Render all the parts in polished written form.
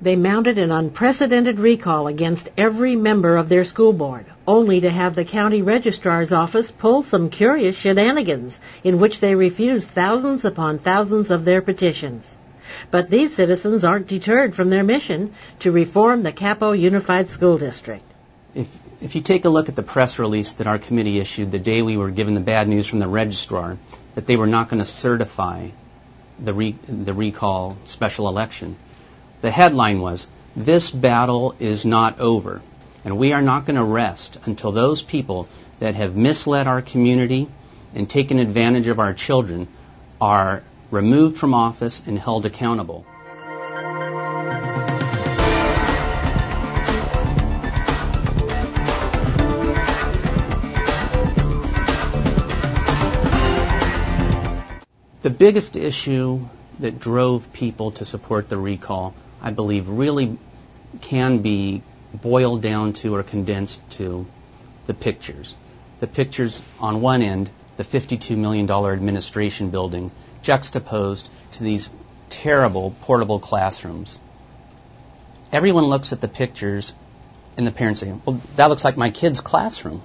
They mounted an unprecedented recall against every member of their school board, only to have the county registrar's office pull some curious shenanigans in which they refused thousands upon thousands of their petitions. But these citizens aren't deterred from their mission to reform the Capo Unified School District. If you take a look at the press release that our committee issued the day we were given the bad news from the registrar that they were not going to certify the recall special election, the headline was, "This battle is not over, and we are not going to rest until those people that have misled our community and taken advantage of our children are removed from office and held accountable." The biggest issue that drove people to support the recall, I believe, really can be boiled down to or condensed to the pictures. The pictures on one end, the $52 million administration building, juxtaposed to these terrible portable classrooms. Everyone looks at the pictures and the parents say, well, that looks like my kid's classroom.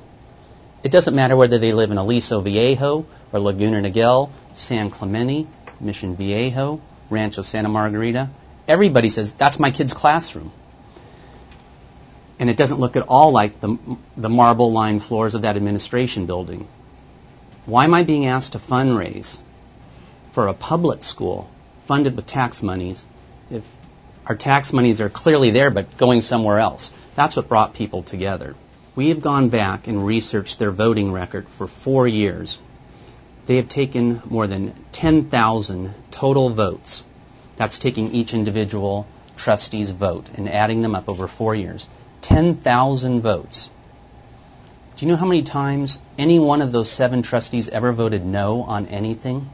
It doesn't matter whether they live in Aliso Viejo or Laguna Niguel, San Clemente, Mission Viejo, Rancho Santa Margarita. Everybody says, that's my kid's classroom. And it doesn't look at all like the marble-lined floors of that administration building. Why am I being asked to fundraise for a public school funded with tax monies if our tax monies are clearly there but going somewhere else? That's what brought people together. We have gone back and researched their voting record for 4 years. They have taken more than 10,000 total votes. That's taking each individual trustee's vote and adding them up over 4 years. 10,000 votes. Do you know how many times any one of those 7 trustees ever voted no on anything?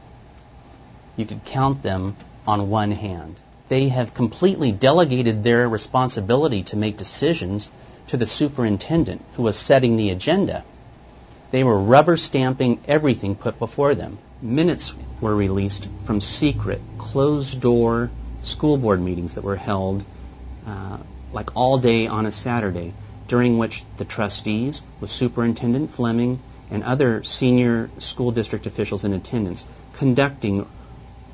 You could count them on one hand. They have completely delegated their responsibility to make decisions to the superintendent who was setting the agenda. They were rubber stamping everything put before them. Minutes were released from secret, closed-door school board meetings that were held like all day on a Saturday, during which the trustees, with Superintendent Fleming and other senior school district officials in attendance, conducting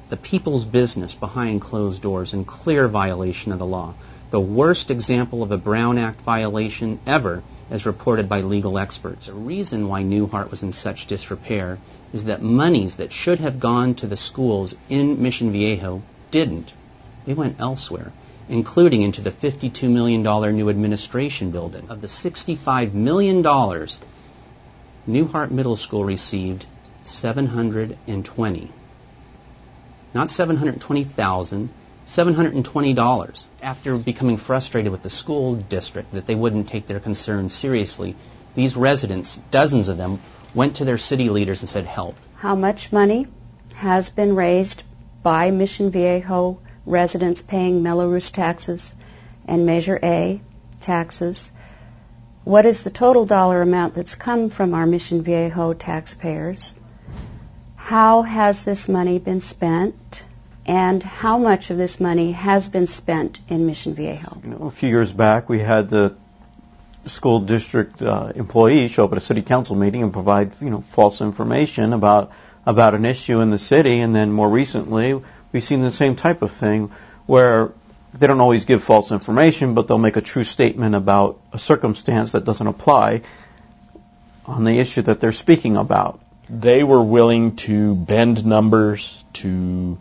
the people's business behind closed doors in clear violation of the law. The worst example of a Brown Act violation ever, as reported by legal experts. The reason why Newhart was in such disrepair is that monies that should have gone to the schools in Mission Viejo didn't. They went elsewhere, including into the $52 million new administration building. Of the $65 million, Newhart Middle School received $720. Not $720,000, $720. After becoming frustrated with the school district that they wouldn't take their concerns seriously, these residents, dozens of them, went to their city leaders and said, help. How much money has been raised by Mission Viejo residents paying Mello-Roos taxes and Measure A taxes? What is the total dollar amount that's come from our Mission Viejo taxpayers? How has this money been spent? And how much of this money has been spent in Mission Viejo? A few years back, we had the school district employees show up at a city council meeting and provide, false information about an issue in the city. And then more recently, we've seen the same type of thing where they don't always give false information, but they'll make a true statement about a circumstance that doesn't apply on the issue that they're speaking about. They were willing to bend numbers to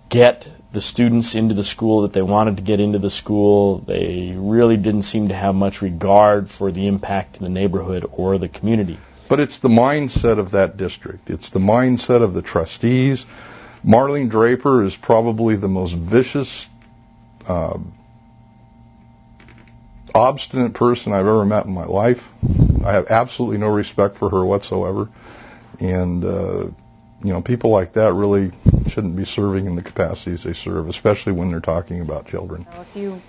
get the students into the school that they wanted to get into the school. They really didn't seem to have much regard for the impact in the neighborhood or the community. But it's the mindset of that district. It's the mindset of the trustees. Marlene Draper is probably the most vicious, obstinate person I've ever met in my life. I have absolutely no respect for her whatsoever. And, people like that really shouldn't be serving in the capacities they serve, especially when they're talking about children. If you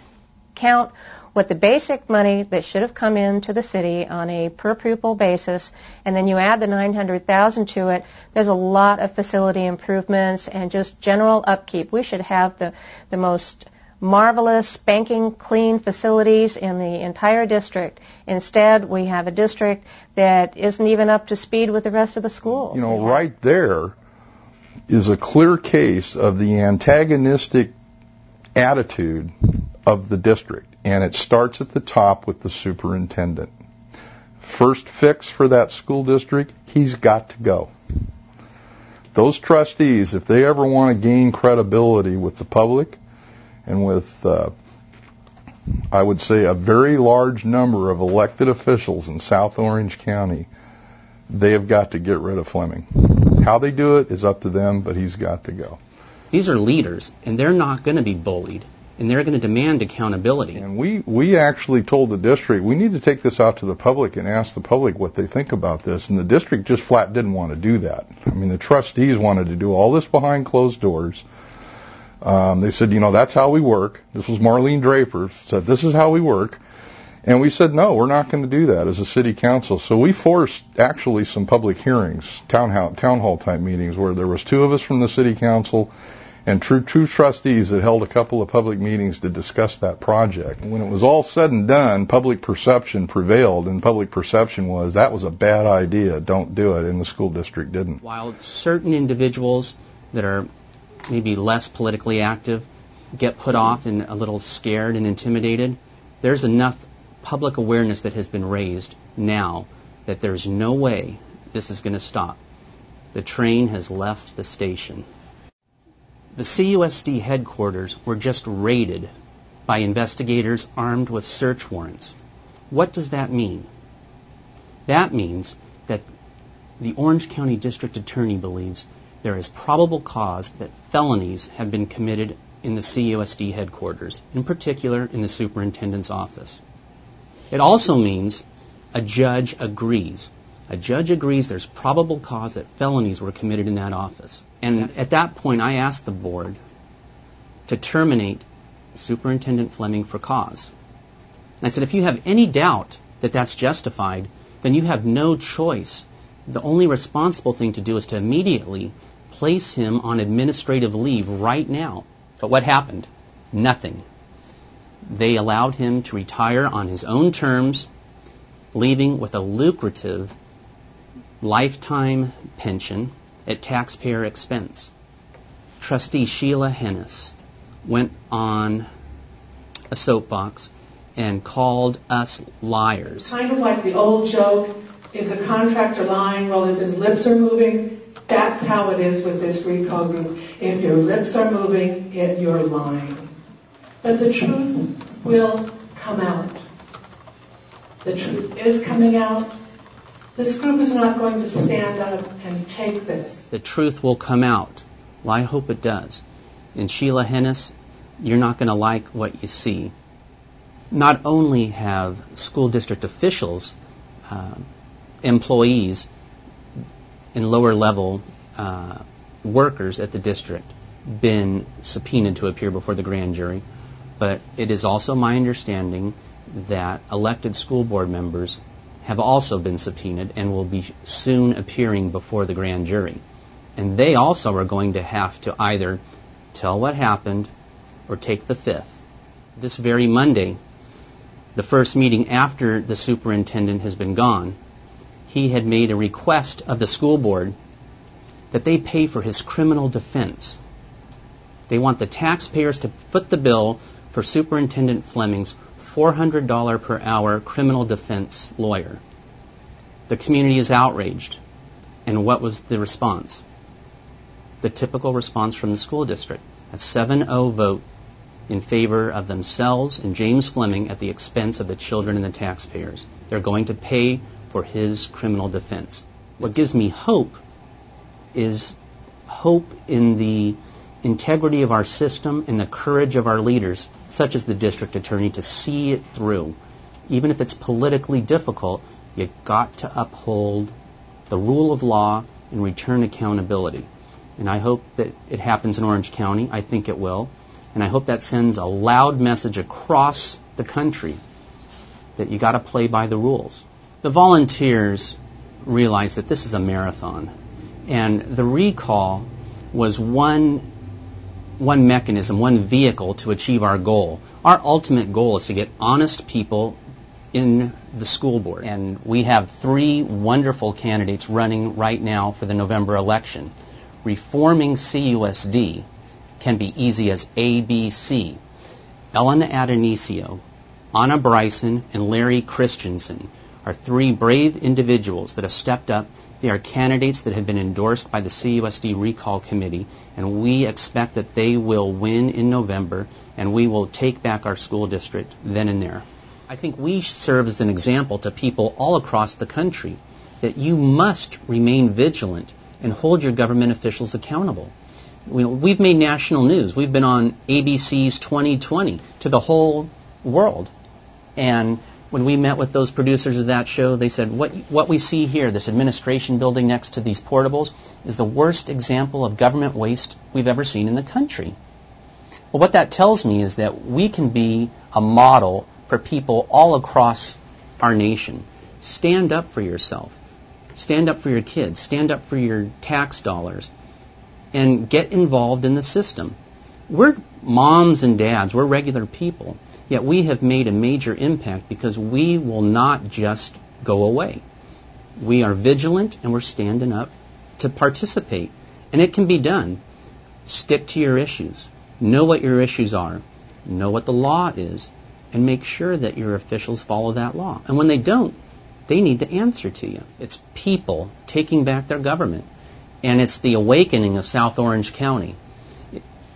count what the basic money that should have come into the city on a per pupil basis, and then you add the $900,000 to it, there's a lot of facility improvements and just general upkeep. We should have the most marvelous, spanking clean facilities in the entire district. Instead, we have a district that isn't even up to speed with the rest of the schools. You know, right there is a clear case of the antagonistic attitude of the district, and it starts at the top with the superintendent. First fix for that school district, he's got to go. Those trustees, if they ever want to gain credibility with the public and with, I would say, a very large number of elected officials in South Orange County, they have got to get rid of Fleming. How they do it is up to them, but he's got to go. These are leaders, and they're not going to be bullied, and they're going to demand accountability. And we actually told the district, we need to take this out to the public and ask the public what they think about this, and the district just flat didn't want to do that. I mean, the trustees wanted to do all this behind closed doors. They said, you know, that's how we work. This was Marlene Draper, said, this is how we work. And we said, no, we're not going to do that as a city council. So we forced actually some public hearings, town hall type meetings, where there was 2 of us from the city council and true trustees that held a couple of public meetings to discuss that project. When it was all said and done, public perception prevailed, and public perception was that was a bad idea, don't do it, and the school district didn't. While certain individuals that are maybe less politically active get put off and a little scared and intimidated, there's enough public awareness that has been raised now that there's no way this is going to stop. The train has left the station. The CUSD headquarters were just raided by investigators armed with search warrants. What does that mean? That means that the Orange County District Attorney believes there is probable cause that felonies have been committed in the CUSD headquarters, in particular in the superintendent's office. It also means a judge agrees. A judge agrees there's probable cause that felonies were committed in that office. And at that point, I asked the board to terminate Superintendent Fleming for cause. And I said, if you have any doubt that that's justified, then you have no choice. The only responsible thing to do is to immediately place him on administrative leave right now. But what happened? Nothing. They allowed him to retire on his own terms, leaving with a lucrative lifetime pension at taxpayer expense. Trustee Sheila Hennis went on a soapbox and called us liars. It's kind of like the old joke, is a contractor lying? Well, if his lips are moving, that's how it is with this recall group. If your lips are moving, you're lying. But the truth will come out. The truth is coming out. This group is not going to stand up and take this. The truth will come out. Well, I hope it does. And Sheila Hennis, you're not going to like what you see. Not only have school district officials, employees, and lower level workers at the district been subpoenaed to appear before the grand jury, but it is also my understanding that elected school board members have also been subpoenaed and will be soon appearing before the grand jury. And they also are going to have to either tell what happened or take the fifth. This very Monday, the first meeting after the superintendent has been gone, he had made a request of the school board that they pay for his criminal defense. They want the taxpayers to foot the bill for Superintendent Fleming's $400 per hour criminal defense lawyer. The community is outraged. And what was the response? The typical response from the school district. A 7-0 vote in favor of themselves and James Fleming at the expense of the children and the taxpayers. They're going to pay for his criminal defense. What gives me hope is hope in the integrity of our system and the courage of our leaders, such as the district attorney, to see it through. Even if it's politically difficult, you've got to uphold the rule of law and return accountability. And I hope that it happens in Orange County. I think it will. And I hope that sends a loud message across the country that you got to play by the rules. The volunteers realize that this is a marathon. And the recall was one one mechanism, one vehicle to achieve our goal. Our ultimate goal is to get honest people in the school board. And we have 3 wonderful candidates running right now for the November election. Reforming CUSD can be easy as ABC. Ellen Adonisio, Anna Bryson, and Larry Christensen are 3 brave individuals that have stepped up. They are candidates that have been endorsed by the CUSD Recall Committee, and we expect that they will win in November, and we will take back our school district then and there. I think we serve as an example to people all across the country that you must remain vigilant and hold your government officials accountable. We've made national news. We've been on ABC's 2020 to the whole world. And when we met with those producers of that show, they said, what we see here, this administration building next to these portables, is the worst example of government waste we've ever seen in the country. Well, what that tells me is that we can be a model for people all across our nation. Stand up for yourself. Stand up for your kids. Stand up for your tax dollars. And get involved in the system. We're moms and dads. We're regular people. Yet we have made a major impact because we will not just go away. We are vigilant and we're standing up to participate. And it can be done. Stick to your issues. Know what your issues are. Know what the law is. And make sure that your officials follow that law. And when they don't, they need to answer to you. It's people taking back their government. And it's the awakening of South Orange County.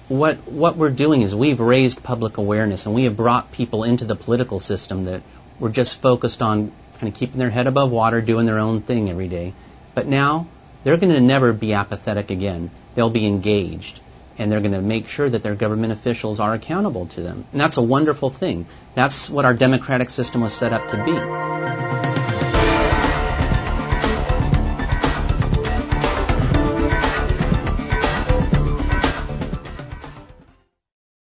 What we're doing is we've raised public awareness and we have brought people into the political system that were just focused on kind of keeping their head above water, doing their own thing every day. But now they're going to never be apathetic again. They'll be engaged. And they're going to make sure that their government officials are accountable to them. And that's a wonderful thing. That's what our democratic system was set up to be.